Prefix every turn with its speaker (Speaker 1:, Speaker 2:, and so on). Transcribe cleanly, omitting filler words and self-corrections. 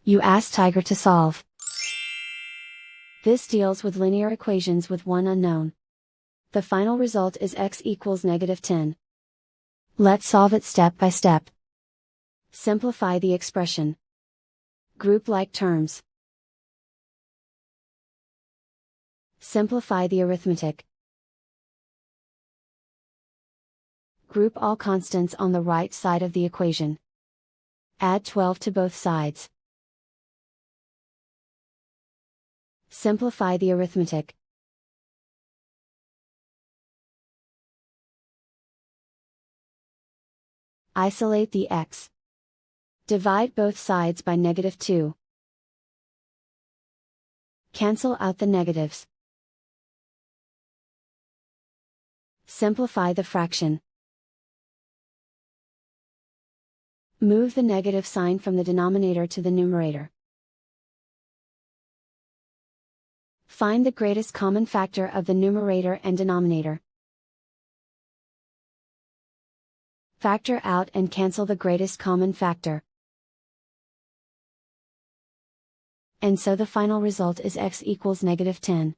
Speaker 1: You ask Tiger to solve. This deals with linear equations with one unknown. The final result is x equals -10. Let's solve it step by step. Simplify the expression. Group like terms. Simplify the arithmetic. Group all constants on the right side of the equation. Add 12 to both sides. Simplify the arithmetic. Isolate the x. Divide both sides by -2. Cancel out the negatives. Simplify the fraction. Move the negative sign from the denominator to the numerator. Find the greatest common factor of the numerator and denominator. Factor out and cancel the greatest common factor. And so the final result is x equals -10.